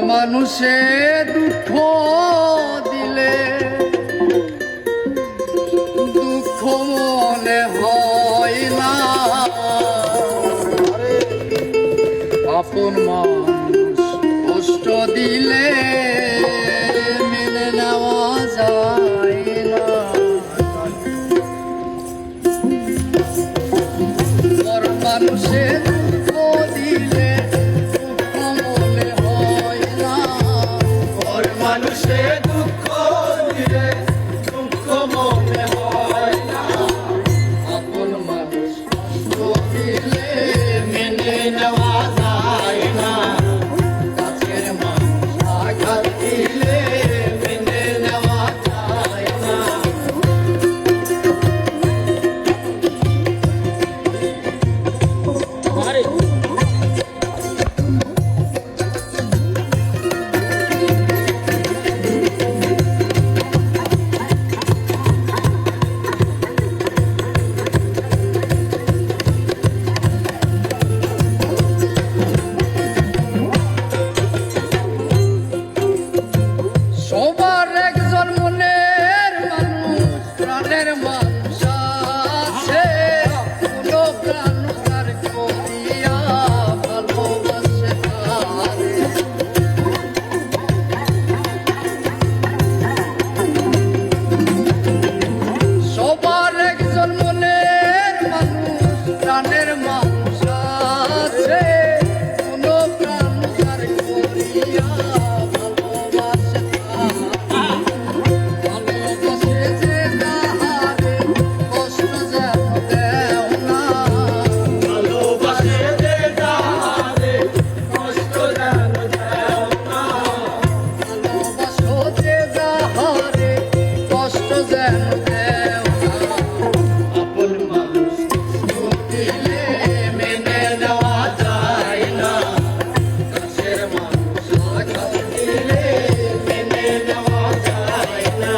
মানুষে দুঃখ দিলে দুঃখ মনে হয় না, আপন মানুষ কষ্ট দিলে মেনে নেওয়া যায় না। পর মানুষে দুঃখ দিলে দুঃখ মনে হয় না, পর মানুষে দুঃখ দিলে দুঃখ মনে হয় না, আপন মানুষ কষ্ট দিলে মেনে নেওয়া যায় না, কাছের মানুষ আঘাত দিলে মেনে নেওয়া যায় না। সবার একজন মনের মানুষ, প্রাণের মানুষ আছে, কোনো প্রাণ তার করিয়া ভালোবাসে তারে। সবার একজন মনের মানুষ, প্রাণের মানুষ আছে, কোনো প্রাণ তার করিয়া ভালোবাসে তারে। ভালোবাসে যে তাহারে কষ্ট যেন দেও না, ভালোবাসে যে তাহারে কষ্ট যেন দেও না, ভালোবাসো যে তাহারে কষ্ট যেন দেও না, আপন মানুষ কষ্ট দিলে মেনে নেওয়া যায় না, কাছের মানুষ আঘাত দিলে মেনে নেওয়া যায় না।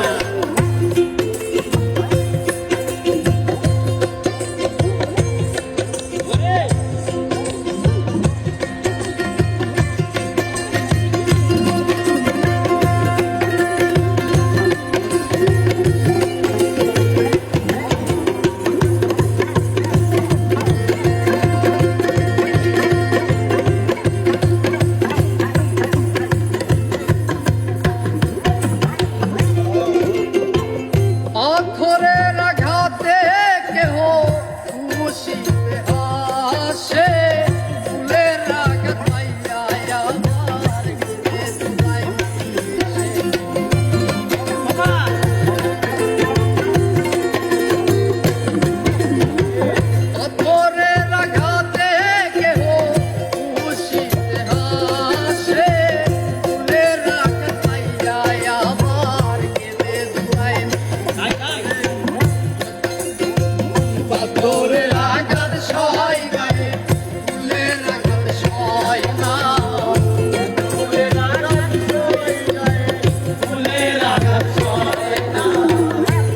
পাথরের আঘাতে কেহ খুশিতে হাসে, ফুলের আঘাত পাইয়া আমার ঘুরে যায় মিশে। পাথরের আঘাতে কেহ খুশিতে হাসে, ফুলের আঘাত পাইয়া আমার ঘুরে যায়। পাথরের আঘাত সয় গায়ে, ফুলের আঘাত সয় না, ফুলের আঘাত সয় গায়ে, ফুলের আঘাত সয় না,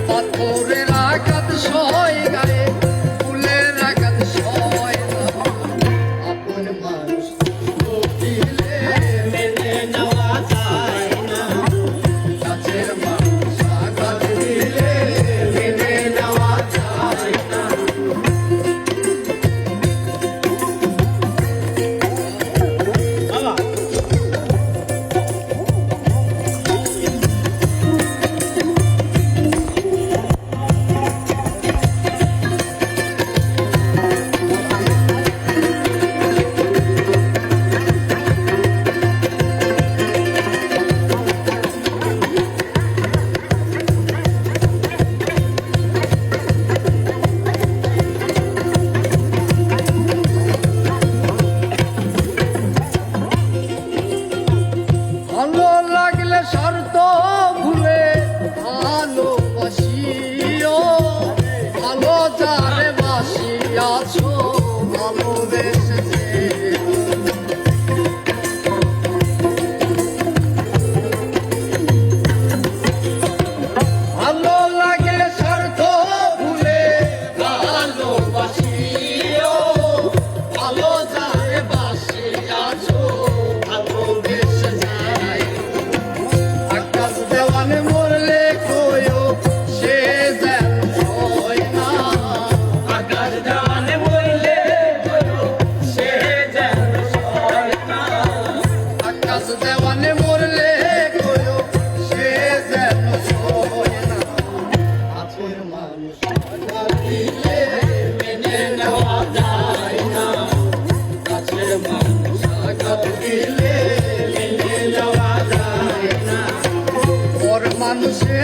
পাথরের আঘাত সয় গায়ে, ফুলের আঘাত সয় না, আপন মানুষ কষ্ট দিলে মেনে নেওয়া যায় না, কাছের মানুষ আঘাত দিলে মেনে নেওয়া যায় না। ভালো লাগলে শর্ত ভুলে ভালোবাসিও, ভালো যারে বাসিয়াছো ভালোবেসেছে। ভালো লাগলে শর্ত ভুলে ভালোবাসিও, ভালো যারে বাসিয়াছো ভালোবেসেছে। আজ দেওয়ানে মরলে কইও সে যেন সয় না কাছের মানুষ আঘাত দিলে মেনে নেওয়া যায় না কাছের মানুষ আঘাত দিলে মেনে নেওয়া যায় না পর মানুষে